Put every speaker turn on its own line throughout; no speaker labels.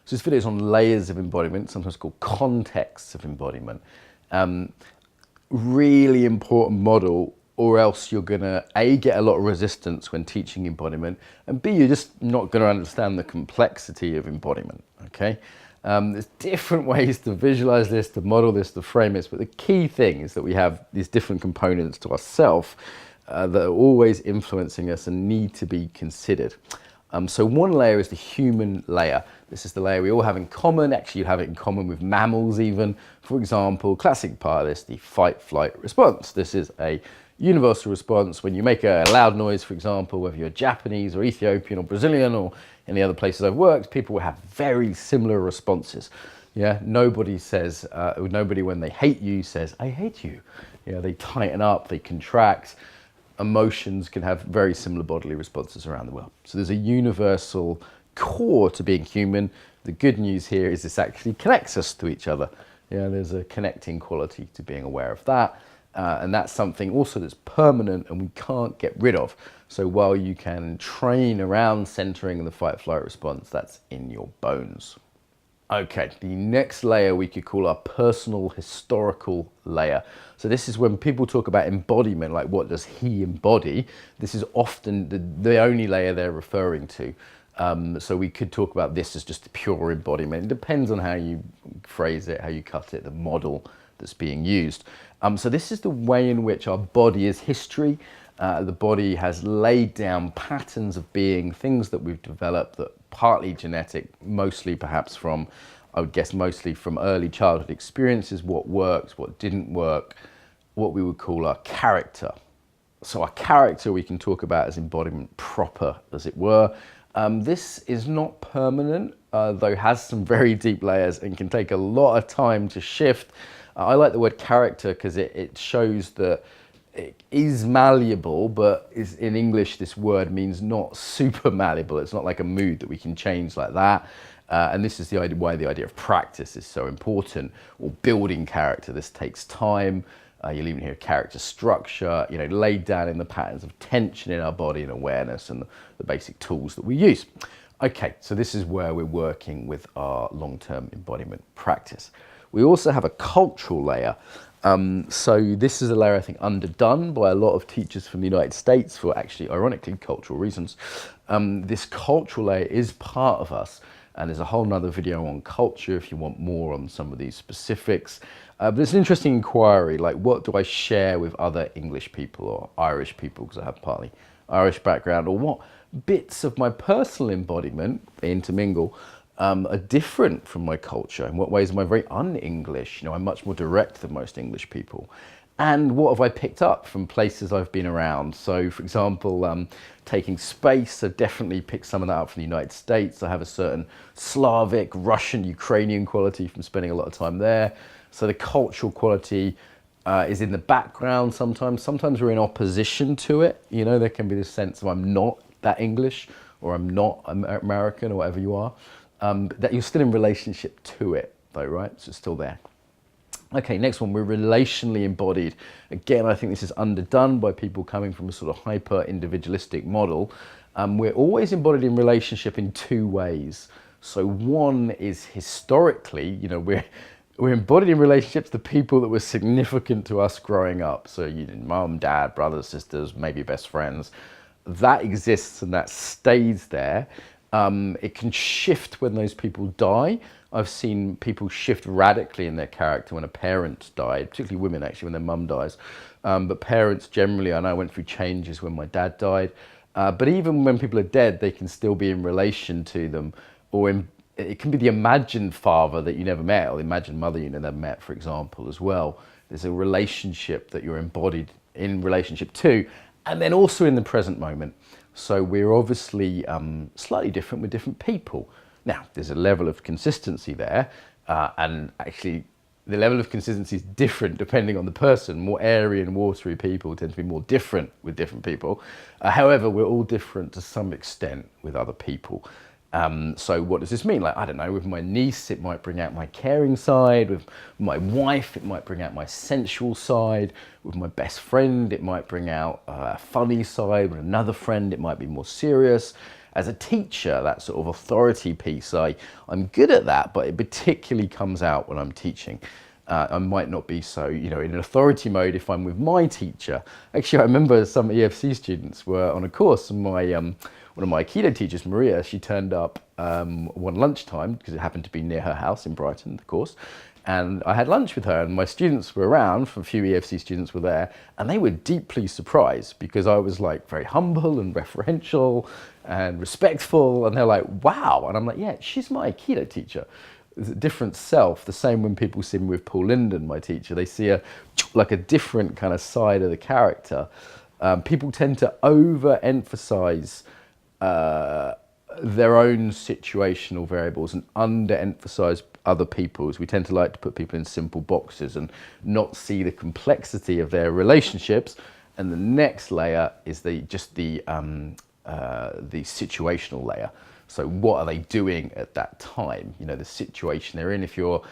So this video is on layers of embodiment, sometimes called contexts of embodiment. Really important model, or else you're gonna A, get a lot of resistance when teaching embodiment, and B, you're just not gonna understand the complexity of embodiment, okay? There's different ways to visualize this, to model this, to frame this, but the key thing is that we have these different components to ourselves that are always influencing us and need to be considered. So one layer is the human layer. This is the layer we all have in common. Actually, you have it in common with mammals even. For example, classic part of this, the fight-flight response. This is a universal response. When you make a loud noise, for example, whether you're Japanese or Ethiopian or Brazilian or any other places I've worked, people will have very similar responses. Yeah, nobody says, nobody when they hate you says, I hate you. Yeah, they tighten up, they contract. Emotions can have very similar bodily responses around the world. So there's a universal core to being human. The good news here is this actually connects us to each other. Yeah, there's a connecting quality to being aware of that. And that's something also that's permanent and we can't get rid of. So while you can train around centering the fight-flight response, that's in your bones. Okay, the next layer we could call our personal historical layer. So this is when people talk about embodiment, like what does he embody? This is often the only layer they're referring to. So we could talk about this as just pure embodiment. It depends on how you phrase it, how you cut it, the model that's being used. So this is the way in which our body is history. The body has laid down patterns of being, things that we've developed that partly genetic, mostly perhaps from, I would guess mostly from early childhood experiences, what worked, what didn't work, what we would call our character. So our character we can talk about as embodiment proper, as it were. This is not permanent, though has some very deep layers and can take a lot of time to shift. I like the word character because it shows that it is malleable, but in English this word means not super malleable. It's not like a mood that we can change like that. And this is why the idea of practice is so important, or building character. This takes time. You'll even hear character structure, laid down in the patterns of tension in our body and awareness and the basic tools that we use. Okay, so this is where we're working with our long-term embodiment practice. We also have a cultural layer. So this is a layer I think underdone by a lot of teachers from the United States for actually, ironically, cultural reasons. This cultural layer is part of us, and there's a whole nother video on culture if you want more on some of these specifics. But it's an interesting inquiry, like what do I share with other English people or Irish people, because I have partly Irish background, or what bits of my personal embodiment, they intermingle, are different from my culture. In what ways am I very un-English? I'm much more direct than most English people. And what have I picked up from places I've been around? So for example, taking space, I've definitely picked some of that up from the United States. I have a certain Slavic, Russian, Ukrainian quality from spending a lot of time there. So the cultural quality is in the background sometimes. Sometimes we're in opposition to it. There can be this sense of I'm not that English, or I'm not American, or whatever you are. That you're still in relationship to it though, right? So it's still there. Okay, next one, we're relationally embodied. Again, I think this is underdone by people coming from a sort of hyper individualistic model. We're always embodied in relationship in two ways. So one is historically, we're embodied in relationships to people that were significant to us growing up. So mum, dad, brothers, sisters, maybe best friends. That exists and that stays there. It can shift when those people die. I've seen people shift radically in their character when a parent died, particularly women actually, when their mum dies. But parents generally, I know I went through changes when my dad died. But even when people are dead, they can still be in relation to them. Or it can be the imagined father that you never met, or the imagined mother you never met, for example, as well. There's a relationship that you're embodied in relationship to, and then also in the present moment. So we're obviously slightly different with different people. Now, there's a level of consistency there, and actually the level of consistency is different depending on the person. More airy and watery people tend to be more different with different people. However, we're all different to some extent with other people. So what does this mean? Like, I don't know, with my niece, it might bring out my caring side. With my wife, it might bring out my sensual side. With my best friend, it might bring out a funny side. With another friend, it might be more serious. as a teacher, that sort of authority piece, I'm good at that, but it particularly comes out when I'm teaching. I might not be so, in an authority mode if I'm with my teacher. Actually, I remember some EFC students were on a course, and one of my Aikido teachers, Maria, she turned up one lunchtime, because it happened to be near her house in Brighton, the course, and I had lunch with her, and my students were around, a few EFC students were there, and they were deeply surprised because I was like very humble and referential and respectful, and they're like, wow. And I'm like, yeah, she's my Aikido teacher. It's a different self. The same when people see me with Paul Linden, my teacher, they see a different kind of side of the character. People tend to overemphasize their own situational variables and underemphasize other people's. We tend to like to put people in simple boxes and not see the complexity of their relationships. And the next layer is the situational layer. So what are they doing at that time? The situation they're in. If you're,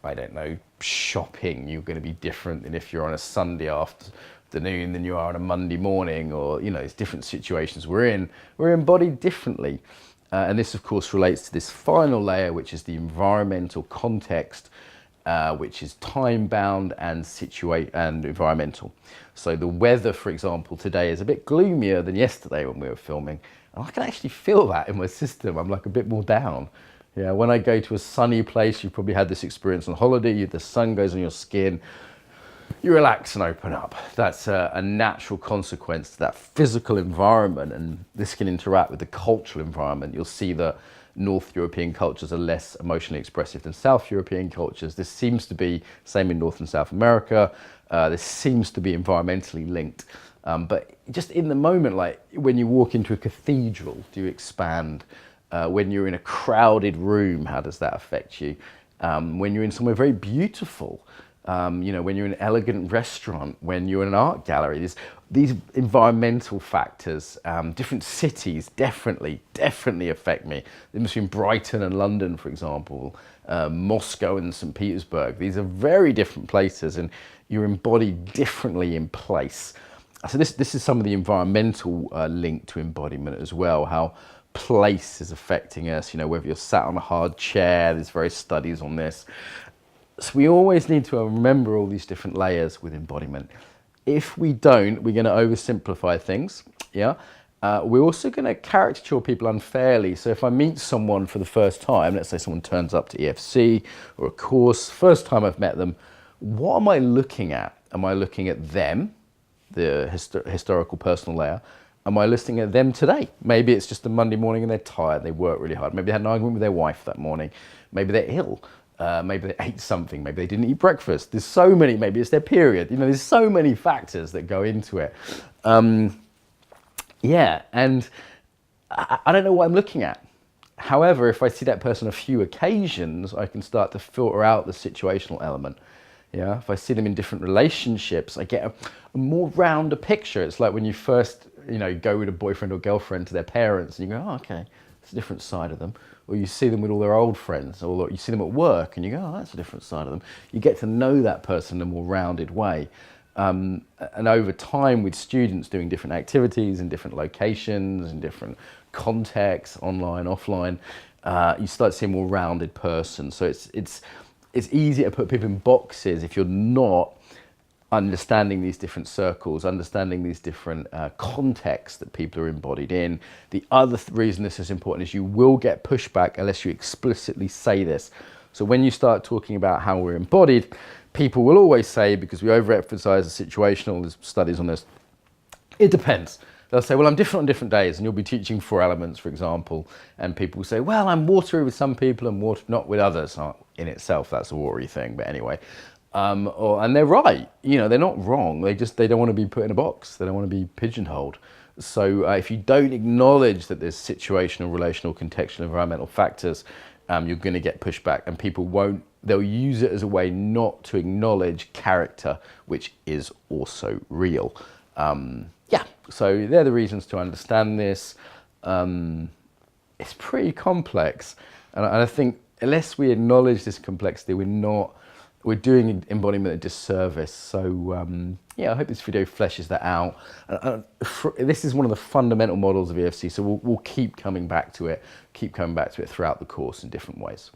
I don't know, shopping, you're going to be different than if you're on a Sunday afternoon than you are on a Monday morning, or, it's different situations we're in. We're embodied differently. And this, of course, relates to this final layer, which is the environmental context, which is time-bound and environmental. So the weather, for example, today is a bit gloomier than yesterday when we were filming. And I can actually feel that in my system. I'm like a bit more down. Yeah, when I go to a sunny place, you've probably had this experience on holiday, the sun goes on your skin, you relax and open up. That's a natural consequence to that physical environment, and this can interact with the cultural environment. You'll see that North European cultures are less emotionally expressive than South European cultures. This seems to be same in North and South America. This seems to be environmentally linked. But just in the moment, like when you walk into a cathedral, do you expand? When you're in a crowded room, how does that affect you? When you're in somewhere very beautiful, when you're in an elegant restaurant, when you're in an art gallery, these environmental factors, different cities definitely affect me. The difference between Brighton and London, for example, Moscow and St. Petersburg, these are very different places, and you're embodied differently in place. So this is some of the environmental link to embodiment as well, how place is affecting us, whether you're sat on a hard chair, there's various studies on this. So we always need to remember all these different layers with embodiment. If we don't, we're going to oversimplify things, yeah? We're also going to caricature people unfairly. So if I meet someone for the first time, let's say someone turns up to EFC or a course, first time I've met them, what am I looking at? Am I looking at them, the historical personal layer? Am I listening at them today? Maybe it's just a Monday morning and they're tired, they work really hard. Maybe they had an argument with their wife that morning. Maybe they're ill. Maybe they ate something. Maybe they didn't eat breakfast. There's so many, maybe it's their period. There's so many factors that go into it. Yeah, and I don't know what I'm looking at. However, if I see that person a few occasions, I can start to filter out the situational element. Yeah, if I see them in different relationships, I get a more rounder picture. It's like when you first, go with a boyfriend or girlfriend to their parents and you go, oh, okay, it's a different side of them. Or you see them with all their old friends, or you see them at work and you go, oh, that's a different side of them. You get to know that person in a more rounded way. And over time with students doing different activities in different locations, in different contexts, online, offline, you start seeing a more rounded person. So it's easier to put people in boxes if you're not understanding these different circles, understanding these different contexts that people are embodied in. The other reason this is important is you will get pushback unless you explicitly say this. So when you start talking about how we're embodied, people will always say, because we overemphasize the situational, there's studies on this, it depends. They'll say, well, I'm different on different days, and you'll be teaching 4 elements, for example, and people will say, well, I'm watery with some people and not with others. In itself, that's a watery thing, but anyway. And they're right, they're not wrong. They don't want to be put in a box. They don't want to be pigeonholed. So if you don't acknowledge that there's situational, relational, contextual, environmental factors, you're going to get pushback, and people won't. They'll use it as a way not to acknowledge character, which is also real. Yeah, so they're the reasons to understand this. It's pretty complex, and I think unless we acknowledge this complexity, we're not we're doing embodiment a disservice. So yeah, I hope this video fleshes that out. This is one of the fundamental models of EFC, so we'll keep coming back to it throughout the course in different ways.